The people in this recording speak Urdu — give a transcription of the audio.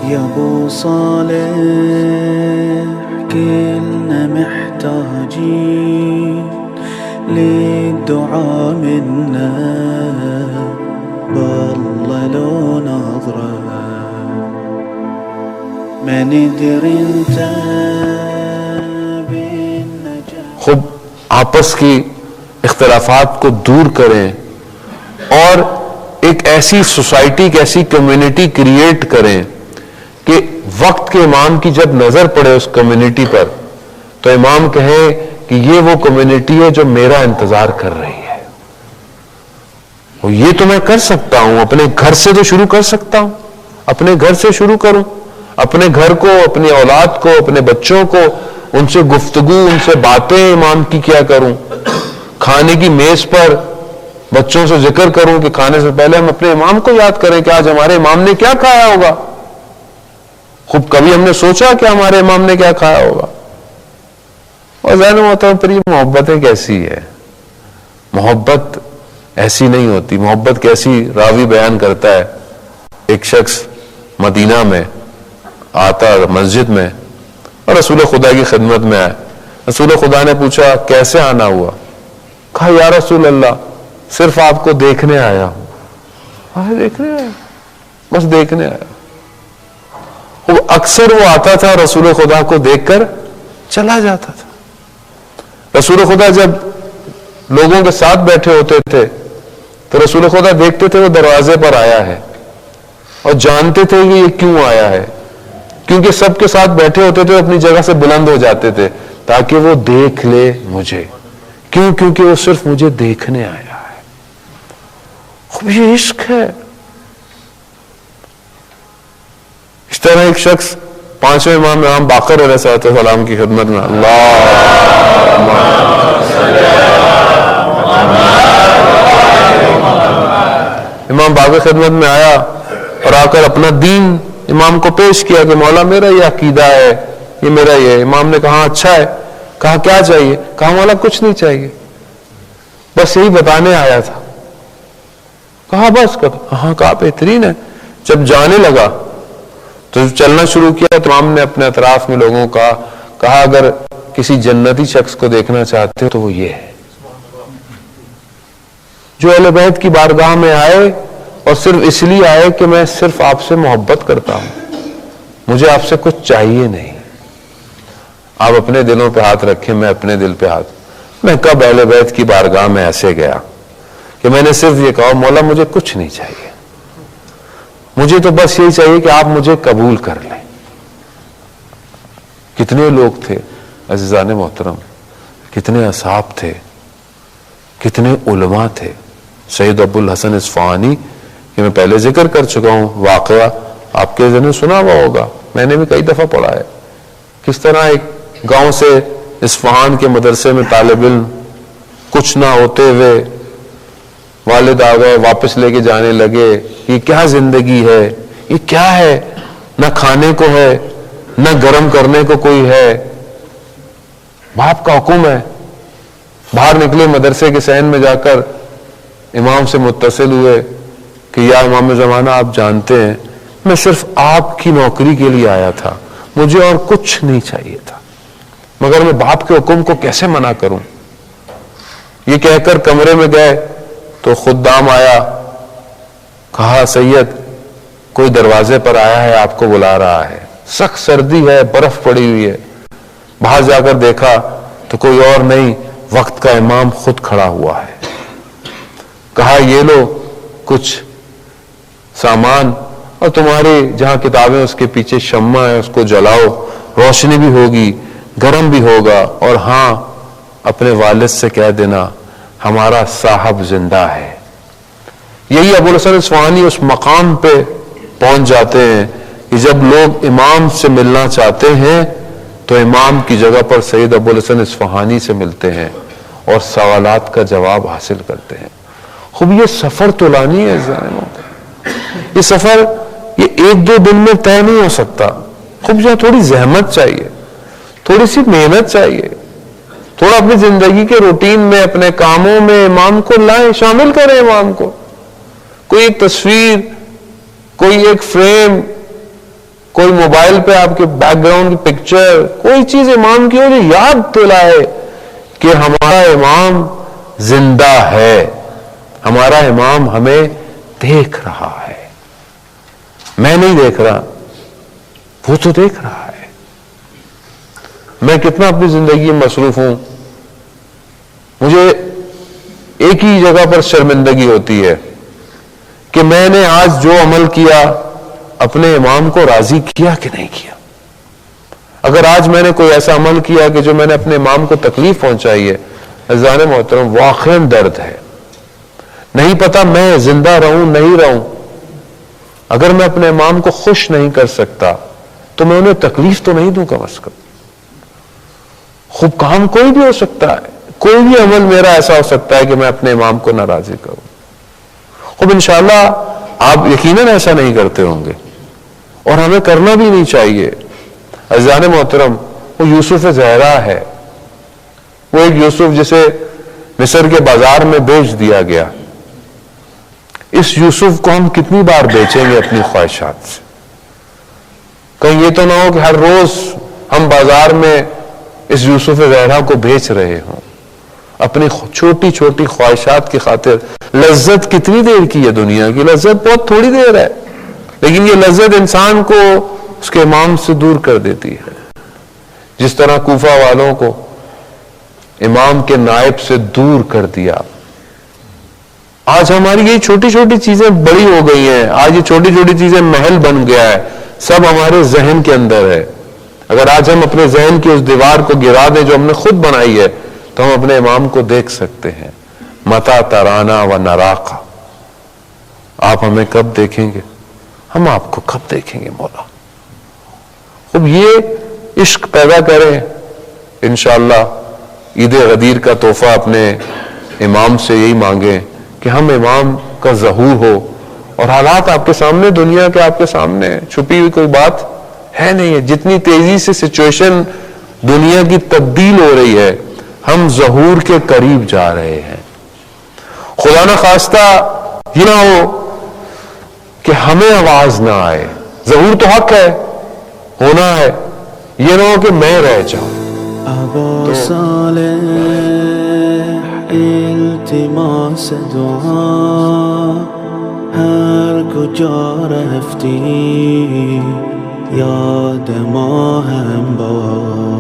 يا ابو صالح كلنا محتاجين للدعاء منا، بالله لو نظرة ما ندري انت بالنجاة. خوب آپس کی اختلافات کو دور کریں اور ایک ایسی سوسائٹی ایک ایسی کمیونٹی کریٹ کریں کہ وقت کے امام کی جب نظر پڑے اس کمیونٹی پر تو امام کہے کہ یہ وہ کمیونٹی ہے جو میرا انتظار کر رہی ہے. اور یہ تو میں کر سکتا ہوں، اپنے گھر سے تو شروع کر سکتا ہوں، اپنے گھر سے شروع کروں، اپنے گھر کو، اپنی اولاد کو، اپنے بچوں کو، ان سے گفتگو، ان سے باتیں امام کی کیا کروں. کھانے کی میز پر بچوں سے ذکر کروں کہ کھانے سے پہلے ہم اپنے امام کو یاد کریں کہ آج ہمارے امام نے کیا کھایا ہوگا. خوب کبھی ہم نے سوچا کہ ہمارے امام نے کیا کھایا ہوگا. اور ذہن میں ہوتا ہے پھر یہ محبتیں کیسی ہے. محبت ایسی نہیں ہوتی. محبت کیسی راوی بیان کرتا ہے، ایک شخص مدینہ میں آتا مسجد میں اور رسول خدا کی خدمت میں آیا. رسول خدا نے پوچھا کیسے آنا ہوا؟ کہا یا رسول اللہ صرف آپ کو دیکھنے آیا ہوں. دیکھنے آیا، بس دیکھنے آیا. اکثر وہ آتا تھا رسول خدا کو دیکھ کر چلا جاتا تھا. رسول خدا جب لوگوں کے ساتھ بیٹھے ہوتے تھے تو رسول خدا دیکھتے تھے وہ دروازے پر آیا ہے اور جانتے تھے کہ یہ کیوں آیا ہے. کیونکہ سب کے ساتھ بیٹھے ہوتے تھے اپنی جگہ سے بلند ہو جاتے تھے تاکہ وہ دیکھ لے مجھے. کیوں؟ کیونکہ وہ صرف مجھے دیکھنے آیا ہے. خوب یہ عشق ہے. اس طرح ایک شخص پانچویں امام باقر علیہ السلام کی خدمت میں امام باقر خدمت میں آیا اور آ کر اپنا دین امام کو پیش کیا کہ مولا میرا یہ عقیدہ ہے، یہ میرا یہ. امام نے کہا اچھا ہے. کہا کیا چاہیے؟ کہا مولا کچھ نہیں چاہیے، بس یہی بتانے آیا تھا. کہا بس؟ ہاں. کہا بہترین ہے. جب جانے لگا تو چلنا شروع کیا تو امام نے اپنے اطراف میں لوگوں کا کہا اگر کسی جنتی شخص کو دیکھنا چاہتے ہو تو وہ یہ ہے جو اہل بیت کی بارگاہ میں آئے اور صرف اس لیے آئے کہ میں صرف آپ سے محبت کرتا ہوں، مجھے آپ سے کچھ چاہیے نہیں. آپ اپنے دلوں پہ ہاتھ رکھیں، میں اپنے دل پہ ہاتھ. میں کب اہل بیت کی بارگاہ میں ایسے گیا کہ میں نے صرف یہ کہا مولا مجھے کچھ نہیں چاہیے، مجھے تو بس یہی چاہیے کہ آپ مجھے قبول کر لیں. کتنے لوگ تھے عزیزان محترم، کتنے اصحاب تھے، کتنے علماء تھے. سید ابو الحسن اصفہانی کہ میں پہلے ذکر کر چکا ہوں، واقعہ آپ کے ذہن میں سنا ہوا ہوگا، میں نے بھی کئی دفعہ پڑھا ہے. کس طرح ایک گاؤں سے اصفہان کے مدرسے میں طالب علم کچھ نہ ہوتے ہوئے والد آ گئے، واپس لے کے جانے لگے. یہ کیا زندگی ہے، یہ کیا ہے؟ نہ کھانے کو ہے، نہ گرم کرنے کو کوئی ہے. باپ کا حکم ہے. باہر نکلے مدرسے کے صحن میں جا کر امام سے متصل ہوئے کہ یا امام زمانہ آپ جانتے ہیں میں صرف آپ کی نوکری کے لیے آیا تھا، مجھے اور کچھ نہیں چاہیے تھا، مگر میں باپ کے حکم کو کیسے منع کروں. یہ کہہ کر کمرے میں گئے تو خدام آیا. کہا سید کوئی دروازے پر آیا ہے، آپ کو بلا رہا ہے. سخت سردی ہے، برف پڑی ہوئی ہے. باہر جا کر دیکھا تو کوئی اور نہیں، وقت کا امام خود کھڑا ہوا ہے. کہا یہ لو کچھ سامان اور تمہاری جہاں کتابیں اس کے پیچھے شمع ہے اس کو جلاؤ، روشنی بھی ہوگی، گرم بھی ہوگا. اور ہاں اپنے والد سے کہہ دینا ہمارا صاحب زندہ ہے. یہی ابو الحسن اصفہانی اس مقام پہ پہنچ جاتے ہیں کہ جب لوگ امام سے ملنا چاہتے ہیں تو امام کی جگہ پر سید ابو الحسن اصفہانی سے ملتے ہیں اور سوالات کا جواب حاصل کرتے ہیں. خوب یہ سفر طولانی ہے. یہ سفر یہ ایک دو دن میں طے نہیں ہو سکتا. خوب جو تھوڑی زحمت چاہیے، تھوڑی سی محنت چاہیے، تھوڑا اپنی زندگی کے روٹین میں اپنے کاموں میں امام کو لائیں، شامل کریں امام کو. کوئی ایک تصویر، کوئی ایک فریم، کوئی موبائل پہ آپ کے بیک گراؤنڈ کی پکچر، کوئی چیز امام کی ہو جو یاد دلائے کہ ہمارا امام زندہ ہے، ہمارا امام ہمیں دیکھ رہا ہے. میں نہیں دیکھ رہا، وہ تو دیکھ رہا ہے. میں کتنا اپنی زندگی میں مصروف ہوں، مجھے ایک ہی جگہ پر شرمندگی ہوتی ہے کہ میں نے آج جو عمل کیا اپنے امام کو راضی کیا کہ نہیں کیا. اگر آج میں نے کوئی ایسا عمل کیا کہ جو میں نے اپنے امام کو تکلیف پہنچائی ہے، عزیزان محترم واقعاً درد ہے. نہیں پتا میں زندہ رہوں نہیں رہوں، اگر میں اپنے امام کو خوش نہیں کر سکتا تو میں انہیں تکلیف تو نہیں دوں کم از کم. خوب کام کوئی بھی ہو سکتا ہے، کوئی بھی عمل میرا ایسا ہو سکتا ہے کہ میں اپنے امام کو ناراضی کروں. خوب انشاءاللہ آپ یقیناً ایسا نہیں کرتے ہوں گے، اور ہمیں کرنا بھی نہیں چاہیے. عزیزان محترم وہ یوسف زہرا ہے، وہ ایک یوسف جسے مصر کے بازار میں بیچ دیا گیا. اس یوسف کو ہم کتنی بار بیچیں گے اپنی خواہشات سے؟ کہیں یہ تو نہ ہو کہ ہر روز ہم بازار میں اس یوسف زہرا کو بیچ رہے ہوں اپنی چھوٹی چھوٹی خواہشات کی خاطر. لذت کتنی دیر کی ہے؟ دنیا کی لذت بہت تھوڑی دیر ہے، لیکن یہ لذت انسان کو اس کے امام سے دور کر دیتی ہے. جس طرح کوفہ والوں کو امام کے نائب سے دور کر دیا. آج ہماری یہ چھوٹی چھوٹی چیزیں بڑی ہو گئی ہیں، آج یہ چھوٹی چھوٹی چیزیں محل بن گیا ہے، سب ہمارے ذہن کے اندر ہے. اگر آج ہم اپنے ذہن کی اس دیوار کو گرا دیں جو ہم نے خود بنائی ہے تو ہم اپنے امام کو دیکھ سکتے ہیں. متا ترانا و نراقا، آپ ہمیں کب دیکھیں گے؟ ہم آپ کو کب دیکھیں گے مولا؟ اب یہ عشق پیدا کریں. انشاءاللہ عید غدیر کا تحفہ اپنے امام سے یہی مانگیں کہ ہم امام کا ظہور ہو، اور حالات آپ کے سامنے، دنیا کے آپ کے سامنے، چھپی ہوئی کوئی بات ہے نہیں ہے. جتنی تیزی سے سچویشن دنیا کی تبدیل ہو رہی ہے، ہم ظہور کے قریب جا رہے ہیں. خدا نہ خواستہ یہ نہ ہو کہ ہمیں آواز نہ آئے. ظہور تو حق ہے، ہونا ہے، یہ نہ ہو کہ میں رہ جاؤں. ابا صالح التماس دعا، ہر کجا رفتی یاد ما هم باش.